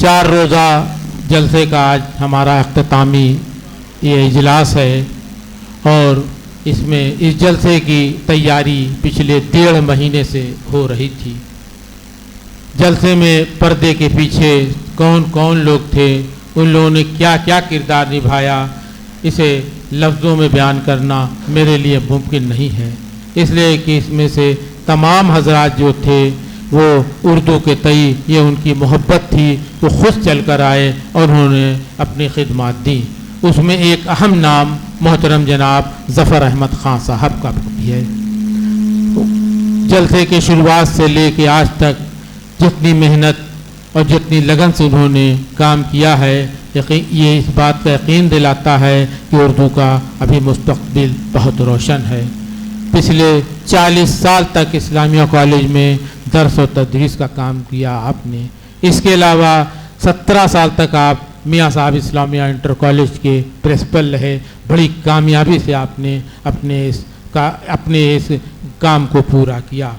4 रोज़ा जलसे का आज हमारा अख्तामी ये इजलास है और इसमें इस जलसे की तैयारी पिछले 1.5 महीने से हो रही थी। जलसे में पर्दे के पीछे कौन कौन लोग थे, उन लोगों ने क्या क्या किरदार निभाया, इसे लफ्ज़ों में बयान करना मेरे लिए मुमकिन नहीं है, इसलिए कि इसमें से तमाम हजरात जो थे वो उर्दू के तई ये उनकी मोहब्बत थी, वो खुद चल कर आए और उन्होंने अपनी खिदमत दी। उसमें एक अहम नाम मोहतरम जनाब ज़फ़र अहमद ख़ान साहब का भी है। जलसे के शुरुआत से लेके आज तक जितनी मेहनत और जितनी लगन से उन्होंने काम किया है, ये इस बात का यकीन दिलाता है कि उर्दू का अभी मुस्तक़बिल बहुत रोशन है। पिछले 40 साल तक इस्लामिया कॉलेज में दर्स और तदरीस का काम किया आपने। इसके अलावा 17 साल तक आप मियाँ साहब इस्लामिया इंटर कॉलेज के प्रिंसिपल रहे। बड़ी कामयाबी से आपने अपने इस काम को पूरा किया।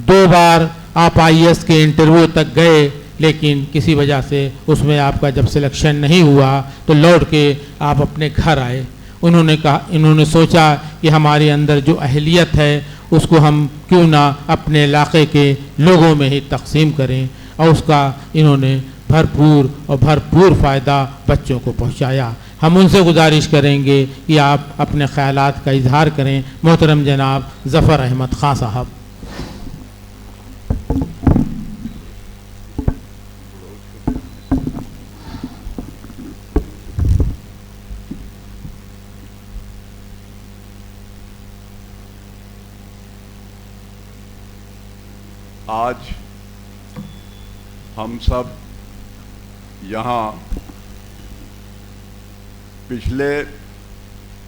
2 बार आप IAS के इंटरव्यू तक गए, लेकिन किसी वजह से उसमें आपका जब सिलेक्शन नहीं हुआ तो लौट के आप अपने घर आए। इन्होंने सोचा कि हमारे अंदर जो अहलियत है उसको हम क्यों ना अपने इलाके के लोगों में ही तकसीम करें, और उसका इन्होंने भरपूर फ़ायदा बच्चों को पहुंचाया। हम उनसे गुजारिश करेंगे कि आप अपने ख्यालात का इजहार करें। मोहतरम जनाब ज़फ़र अहमद ख़ान साहब। आज हम सब यहाँ पिछले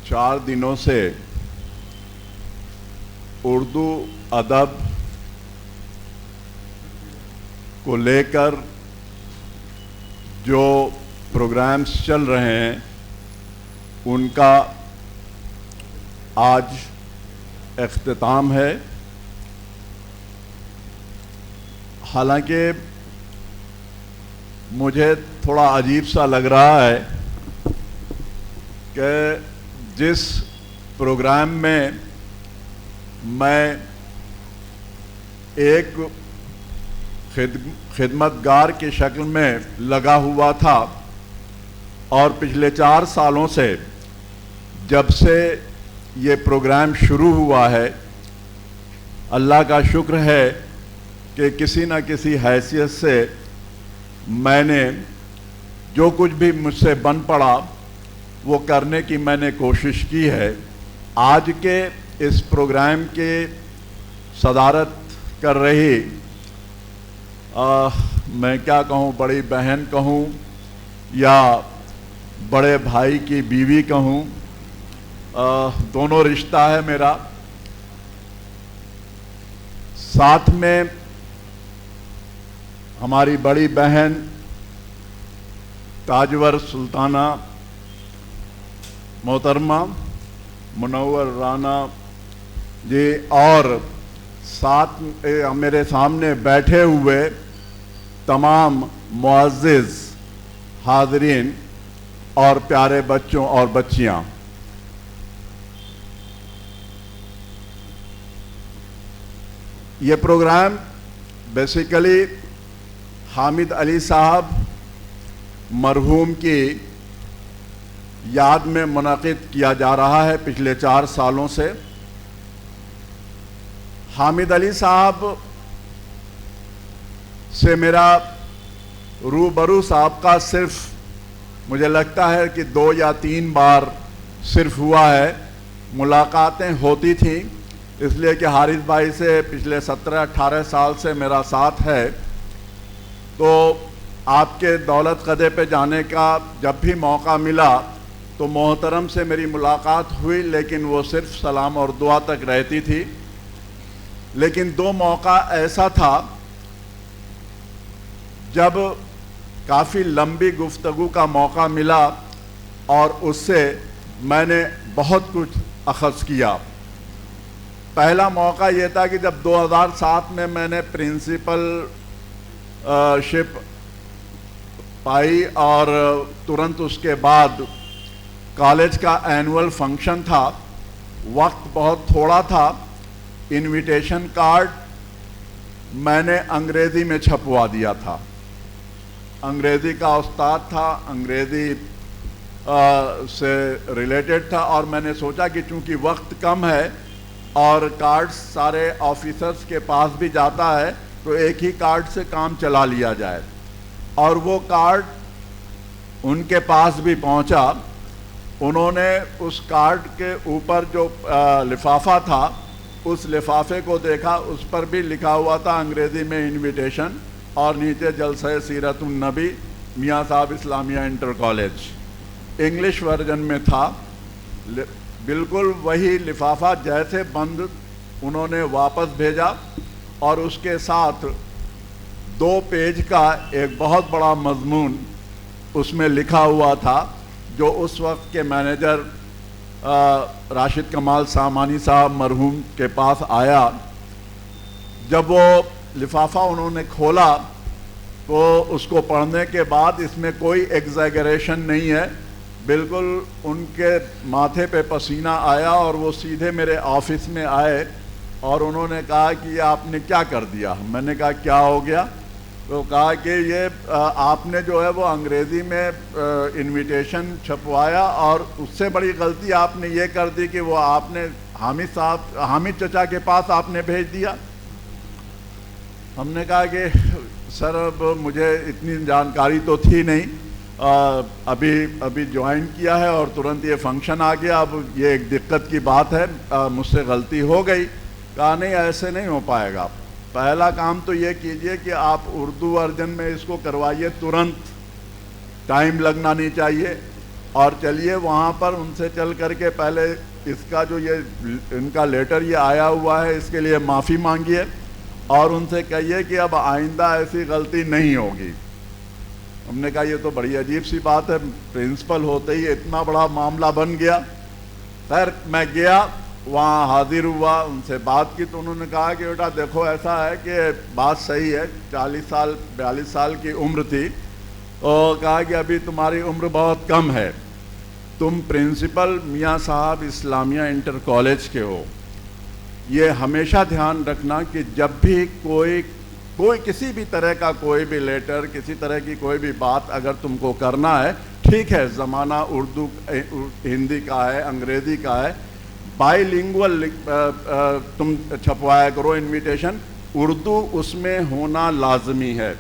4 दिनों से उर्दू अदब को लेकर जो प्रोग्राम्स चल रहे हैं उनका आज इख्तिताम है। हालांकि मुझे थोड़ा अजीब सा लग रहा है कि जिस प्रोग्राम में मैं एक खिदमतगार की शक्ल में लगा हुआ था, और पिछले 4 सालों से जब से ये प्रोग्राम शुरू हुआ है, अल्लाह का शुक्र है कि किसी न किसी हैसियत से मैंने जो कुछ भी मुझसे बन पड़ा वो करने की मैंने कोशिश की है। आज के इस प्रोग्राम के सदारत कर रही मैं क्या कहूँ, बड़ी बहन कहूँ या बड़े भाई की बीवी कहूँ, दोनों रिश्ता है मेरा। साथ में हमारी बड़ी बहन ताजवर सुल्ताना मोहतरमा मुनव्वर राना जी, और साथ मेरे सामने बैठे हुए तमाम मुअज़्ज़िज़ हाज़रीन और प्यारे बच्चों और बच्चियां। ये प्रोग्राम बेसिकली हामिद अली साहब मरहूम की याद में मुनक़िद किया जा रहा है पिछले 4 सालों से। हामिद अली साहब से मेरा रूबरू साहब का सिर्फ मुझे लगता है कि 2 या 3 बार सिर्फ हुआ है। मुलाकातें होती थी इसलिए कि हारिस भाई से पिछले 17-18 साल से मेरा साथ है, तो आपके दौलत कदे पे जाने का जब भी मौका मिला तो मोहतरम से मेरी मुलाकात हुई, लेकिन वो सिर्फ सलाम और दुआ तक रहती थी। लेकिन 2 मौका ऐसा था जब काफ़ी लंबी गुफ्तगू का मौका मिला और उससे मैंने बहुत कुछ अख़ज़ किया। पहला मौका ये था कि जब 2007 में मैंने प्रिंसिपल शिप पाई और तुरंत उसके बाद कॉलेज का एनुअल फंक्शन था, वक्त बहुत थोड़ा था, इनविटेशन कार्ड मैंने अंग्रेज़ी में छपवा दिया था। अंग्रेज़ी का उस्ताद था, अंग्रेज़ी से रिलेटेड था, और मैंने सोचा कि चूंकि वक्त कम है और कार्ड्स सारे ऑफिसर्स के पास भी जाता है तो एक ही कार्ड से काम चला लिया जाए। और वो कार्ड उनके पास भी पहुंचा। उन्होंने उस कार्ड के ऊपर जो लिफाफा था, उस लिफाफे को देखा, उस पर भी लिखा हुआ था अंग्रेज़ी में इनविटेशन, और नीचे जलसे सीरतुन नबी मियाँ साहब Islamia inter college English version में था। बिल्कुल वही लिफाफा जैसे बंद उन्होंने वापस भेजा, और उसके साथ 2 पेज का एक बहुत बड़ा मजमून उसमें लिखा हुआ था, जो उस वक्त के मैनेजर राशिद कमाल सामानी साहब मरहूम के पास आया। जब वो लिफाफा उन्होंने खोला तो उसको पढ़ने के बाद इसमें कोई एग्जैगरेशन नहीं है, बिल्कुल उनके माथे पे पसीना आया, और वो सीधे मेरे ऑफिस में आए और उन्होंने कहा कि ये आपने क्या कर दिया। मैंने कहा क्या हो गया? तो कहा कि ये आपने जो है वो अंग्रेज़ी में इनविटेशन छपवाया, और उससे बड़ी गलती आपने ये कर दी कि वो आपने हामिद चचा के पास आपने भेज दिया। हमने कहा कि सर अब मुझे इतनी जानकारी तो थी नहीं, अभी ज्वाइन किया है और तुरंत ये फंक्शन आ गया, अब ये एक दिक्कत की बात है, मुझसे गलती हो गई। कहा नहीं, ऐसे नहीं हो पाएगा। पहला काम तो ये कीजिए कि आप उर्दू वर्जन में इसको करवाइए तुरंत, टाइम लगना नहीं चाहिए, और चलिए वहाँ पर उनसे चल करके पहले इसका जो ये इनका लेटर ये आया हुआ है इसके लिए माफ़ी मांगिए, और उनसे कहिए कि अब आइंदा ऐसी गलती नहीं होगी। हमने कहा ये तो बड़ी अजीब सी बात है, प्रिंसिपल होते ही इतना बड़ा मामला बन गया। खैर मैं गया, वहाँ हाजिर हुआ, उनसे बात की, तो उन्होंने कहा कि बेटा देखो ऐसा है कि बात सही है, 42 साल की उम्र थी, और कहा कि अभी तुम्हारी उम्र बहुत कम है, तुम प्रिंसिपल मियाँ साहब इस्लामिया इंटर कॉलेज के हो। ये हमेशा ध्यान रखना कि जब भी कोई किसी भी तरह का कोई भी लेटर, किसी तरह की कोई भी बात अगर तुमको करना है, ठीक है ज़माना उर्दू हिंदी का है, अंग्रेज़ी का है, बाईलिंगुअल तुम छपवाया करो इनविटेशन, उर्दू उसमें होना लाजमी है।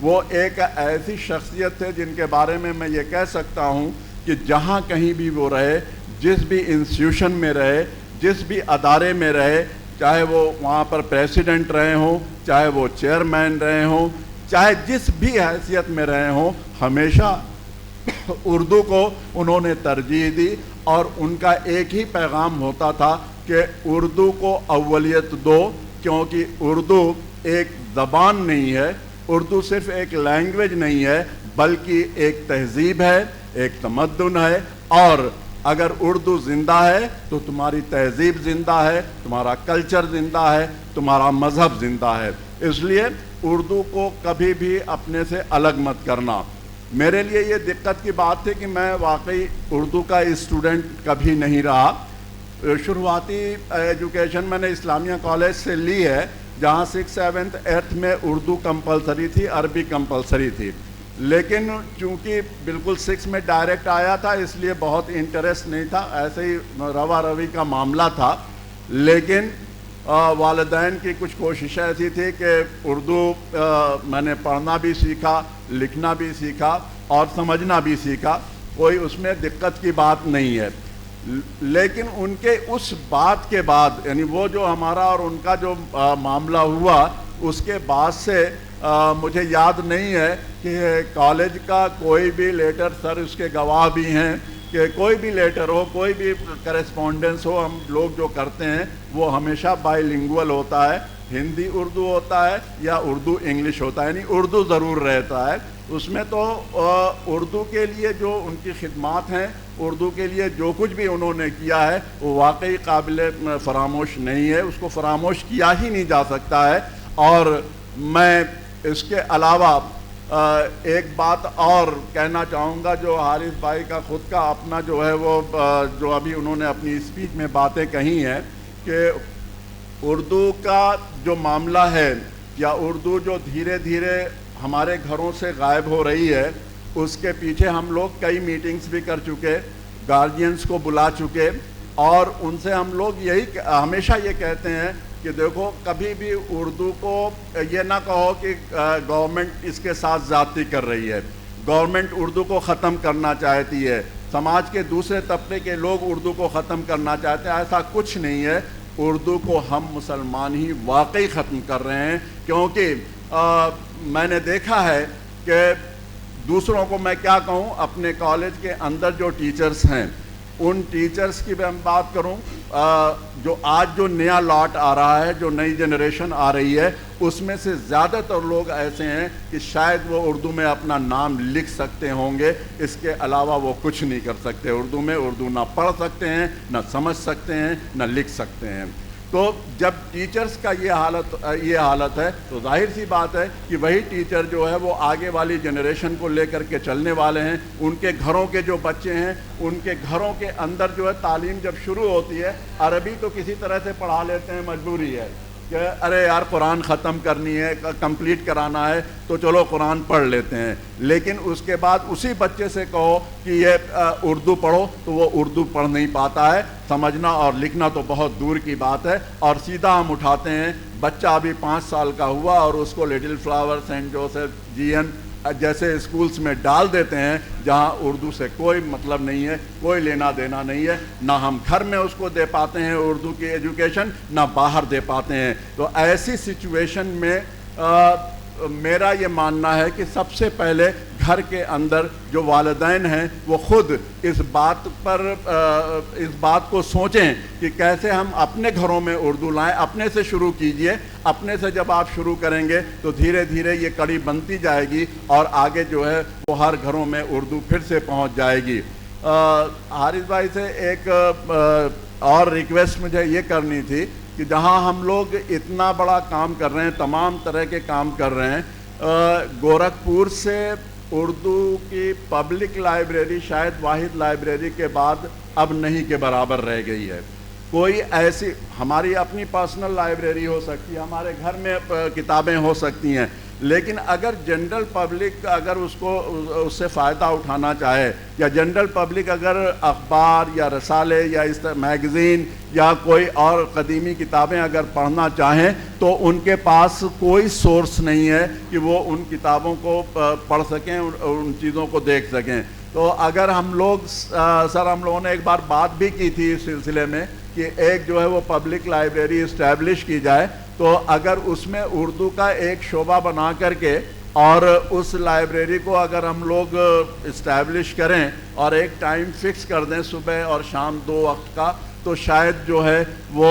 वो एक ऐसी शख्सियत है जिनके बारे में मैं ये कह सकता हूँ कि जहाँ कहीं भी वो रहे, जिस भी इंस्टीट्यूशन में रहे, जिस भी अदारे में रहे, चाहे वो वहाँ पर प्रेसिडेंट रहे हों, चाहे वो चेयरमैन रहे हों, चाहे जिस भी हैसियत में रहे हों, हमेशा उर्दू को उन्होंने तरजीह दी, और उनका एक ही पैगाम होता था कि उर्दू को अव्वलियत दो, क्योंकि उर्दू एक ज़बान नहीं है, उर्दू सिर्फ एक लैंग्वेज नहीं है, बल्कि एक तहजीब है, एक तमद्दुन है, और अगर उर्दू ज़िंदा है तो तुम्हारी तहजीब ज़िंदा है, तुम्हारा कल्चर ज़िंदा है, तुम्हारा मज़हब ज़िंदा है। इसलिए उर्दू को कभी भी अपने से अलग मत करना। मेरे लिए ये दिक्कत की बात थी कि मैं वाकई उर्दू का स्टूडेंट कभी नहीं रहा। शुरुआती एजुकेशन मैंने इस्लामिया कॉलेज से ली है, जहाँ 6, 7, 8 में उर्दू कंपलसरी थी, अरबी कंपलसरी थी, लेकिन चूंकि बिल्कुल 6 में डायरेक्ट आया था इसलिए बहुत इंटरेस्ट नहीं था, ऐसे ही रवा रवी का मामला था। लेकिन वालिदैन की कुछ कोशिशें ऐसी थी कि उर्दू मैंने पढ़ना भी सीखा, लिखना भी सीखा और समझना भी सीखा, कोई उसमें दिक्कत की बात नहीं है। लेकिन उनके उस बात के बाद, यानी वो जो हमारा और उनका जो मामला हुआ, उसके बाद से मुझे याद नहीं है कि कॉलेज का कोई भी लेटर, सर उसके गवाह भी हैं कि कोई भी लेटर हो, कोई भी करेस्पॉन्डेंस हो, हम लोग जो करते हैं वो हमेशा बाईलिंगुअल होता है, हिंदी उर्दू होता है या उर्दू इंग्लिश होता है, यानी उर्दू ज़रूर रहता है उसमें। तो उर्दू के लिए जो उनकी खिदमात हैं, उर्दू के लिए जो कुछ भी उन्होंने किया है वो वाकई काबिल फरामोश नहीं है, उसको फरामोश किया ही नहीं जा सकता है। और मैं इसके अलावा ایک بات اور کہنا چاہوں گا جو حارث بھائی کا خود کا اپنا جو ہے وہ جو ابھی انہوں نے اپنی اسپیچ میں باتیں کہی ہیں کہ اردو کا جو معاملہ ہے یا اردو جو دھیرے دھیرے ہمارے گھروں سے غائب ہو رہی ہے، اس کے پیچھے ہم لوگ کئی میٹنگز بھی کر چکے، گارجینز کو بلا چکے، اور ان سے ہم لوگ یہی ہمیشہ یہ کہتے ہیں کہ دیکھو کبھی بھی اردو کو یہ نہ کہو کہ گورنمنٹ اس کے ساتھ زیادتی کر رہی ہے، گورنمنٹ اردو کو ختم کرنا چاہتی ہے، سماج کے دوسرے طبقے کے لوگ اردو کو ختم کرنا چاہتے ہیں، ایسا کچھ نہیں ہے۔ اردو کو ہم مسلمان ہی واقعی ختم کر رہے ہیں، کیونکہ میں نے دیکھا ہے کہ دوسروں کو میں کیا کہوں، اپنے کالج کے اندر جو ٹیچرز ہیں ان ٹیچرز کی میں بات کروں، جو آج جو نیا لاٹ آ رہا ہے، جو نئی جنریشن آ رہی ہے، اس میں سے زیادہ تر لوگ ایسے ہیں کہ شاید وہ اردو میں اپنا نام لکھ سکتے ہوں گے، اس کے علاوہ وہ کچھ نہیں کر سکتے اردو میں، اردو نہ پڑھ سکتے ہیں، نہ سمجھ سکتے ہیں، نہ لکھ سکتے ہیں۔ تو جب ٹیچرز کا یہ حالت ہے تو ظاہر سی بات ہے کہ وہی ٹیچر جو ہے وہ آگے والی جنریشن کو لے کر کے چلنے والے ہیں۔ ان کے گھروں کے جو بچے ہیں، ان کے گھروں کے اندر جو ہے تعلیم جب شروع ہوتی ہے، عربی تو کسی طرح سے پڑھا لیتے ہیں، مجبوری ہے کہ ارے یار قرآن ختم کرنی ہے، کمپلیٹ کرانا ہے تو چلو قرآن پڑھ لیتے ہیں، لیکن اس کے بعد اسی بچے سے کہو کہ یہ اردو پڑھو تو وہ اردو پڑھ نہیں پاتا ہے، سمجھنا اور لکھنا تو بہت دور کی بات ہے۔ اور سیدھا ہم اٹھاتے ہیں بچہ ابھی 5 سال کا ہوا اور اس کو لٹل فلاور، سینٹ جوسف، جی این جیسے اسکولز میں ڈال دیتے ہیں جہاں اردو سے کوئی مطلب نہیں ہے، کوئی لینا دینا نہیں ہے، نہ ہم گھر میں اس کو دے پاتے ہیں اردو کی ایجوکیشن، نہ باہر دے پاتے ہیں۔ تو ایسی سچویشن میں میرا یہ ماننا ہے کہ سب سے پہلے گھر کے اندر جو والدین ہیں وہ خود اس بات کو سوچیں کہ کیسے ہم اپنے گھروں میں اردو لائیں، اپنے سے شروع کیجئے۔ اپنے سے جب آپ شروع کریں گے تو دھیرے دھیرے یہ کڑی بنتی جائے گی اور آگے جو ہے وہ ہر گھروں میں اردو پھر سے پہنچ جائے گی۔ حارث بھائی سے ایک اور ریکویسٹ مجھے یہ کرنی تھی کہ جہاں ہم لوگ اتنا بڑا کام کر رہے ہیں، تمام طرح کے کام کر رہے ہیں، گورکھپور سے اردو کی پبلک لائبریری شاید واحد لائبریری کے بعد اب نہیں کے برابر رہ گئی ہے۔ کوئی ایسی ہماری اپنی پرسنل لائبریری ہو سکتی ہے، ہمارے گھر میں کتابیں ہو سکتی ہیں، لیکن اگر جنرل پبلک اگر اس سے فائدہ اٹھانا چاہے، یا جنرل پبلک اگر اخبار یا رسالے یا اس طرح میگزین یا کوئی اور قدیمی کتابیں اگر پڑھنا چاہیں تو ان کے پاس کوئی سورس نہیں ہے کہ وہ ان کتابوں کو پڑھ سکیں، ان چیزوں کو دیکھ سکیں۔ تو اگر ہم لوگوں نے ایک بار بات بھی کی تھی اس سلسلے میں کہ ایک جو ہے وہ پبلک لائبریری اسٹیبلش کی جائے، تو اگر اس میں اردو کا ایک شعبہ بنا کر کے اور اس لائبریری کو اگر ہم لوگ اسٹیبلش کریں اور ایک ٹائم فکس کر دیں صبح اور شام 2 وقت کا، تو شاید جو ہے وہ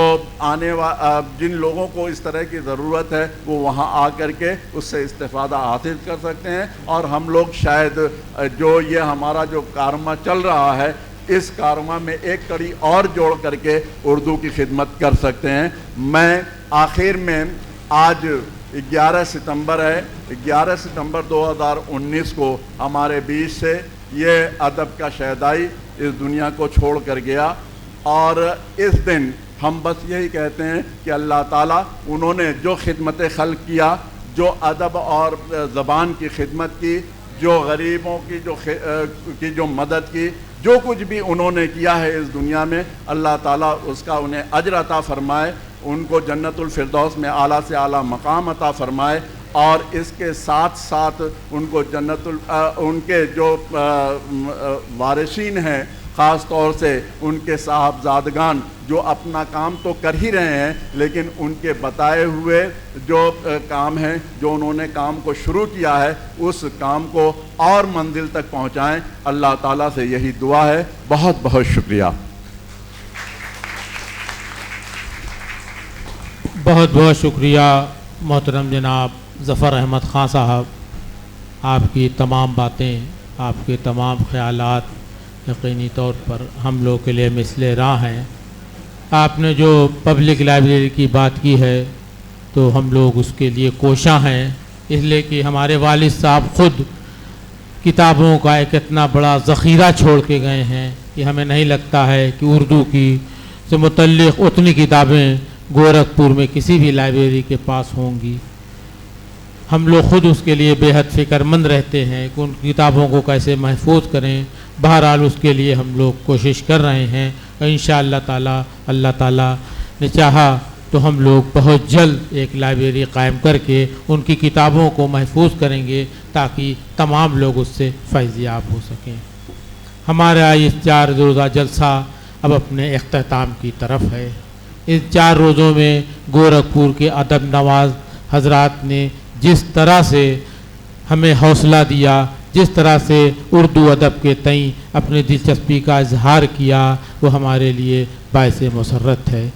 جن لوگوں کو اس طرح کی ضرورت ہے وہ وہاں آ کر کے اس سے استفادہ حاصل کر سکتے ہیں، اور ہم لوگ شاید جو یہ ہمارا جو کارواں چل رہا ہے اس کارواں میں ایک کڑی اور جوڑ کر کے اردو کی خدمت کر سکتے ہیں۔ میں آخر میں آج 11 ستمبر ہے، 11 ستمبر 2019 کو ہمارے بیچ سے یہ ادب کا شہدائی اس دنیا کو چھوڑ کر گیا، اور اس دن ہم بس یہی کہتے ہیں کہ اللہ تعالیٰ انہوں نے جو خدمت خلق کیا، جو ادب اور زبان کی خدمت کی، جو غریبوں کی جو مدد کی، جو کچھ بھی انہوں نے کیا ہے اس دنیا میں، اللہ تعالیٰ اس کا انہیں اجر عطا فرمائے، ان کو جنت الفردوس میں اعلیٰ سے اعلیٰ مقام عطا فرمائے، اور اس کے ساتھ ساتھ ان کو ان کے جو وارثین ہیں، خاص طور سے ان کے صاحبزادگان جو اپنا کام تو کر ہی رہے ہیں، لیکن ان کے بتائے ہوئے جو کام ہیں، جو انہوں نے کام کو شروع کیا ہے، اس کام کو اور منزل تک پہنچائیں۔ اللہ تعالیٰ سے یہی دعا ہے۔ بہت بہت شکریہ۔ بہت بہت شکریہ محترم جناب ظفر احمد خان صاحب، آپ کی تمام باتیں، آپ کے تمام خیالات یقینی طور پر ہم لوگ کے لیے مثل راہ ہیں۔ آپ نے جو پبلک لائبریری کی بات کی ہے تو ہم لوگ اس کے لیے کوشاں ہیں اس لیے کہ ہمارے والد صاحب خود کتابوں کا ایک اتنا بڑا ذخیرہ چھوڑ کے گئے ہیں کہ ہمیں نہیں لگتا ہے کہ اردو کی سے متعلق اتنی کتابیں گورکھپور میں کسی بھی لائبریری کے پاس ہوں گی۔ ہم لوگ خود اس کے لیے بے حد فکر مند رہتے ہیں کہ ان کتابوں کو کیسے محفوظ کریں۔ بہرحال اس کے لیے ہم لوگ کوشش کر رہے ہیں اور انشاءاللہ تعالی اللہ تعالی نے چاہا تو ہم لوگ بہت جلد ایک لائبریری قائم کر کے ان کی کتابوں کو محفوظ کریں گے تاکہ تمام لوگ اس سے فیض یاب ہو سکیں۔ ہمارا یہ 4 روزہ جلسہ اب اپنے اختتام کی طرف ہے۔ اس 4 روزوں میں گورکھپور کے ادب نواز حضرات نے جس طرح سے ہمیں حوصلہ دیا، جس طرح سے اردو ادب کے تئیں اپنی دلچسپی کا اظہار کیا، وہ ہمارے لیے باعث مسرت ہے۔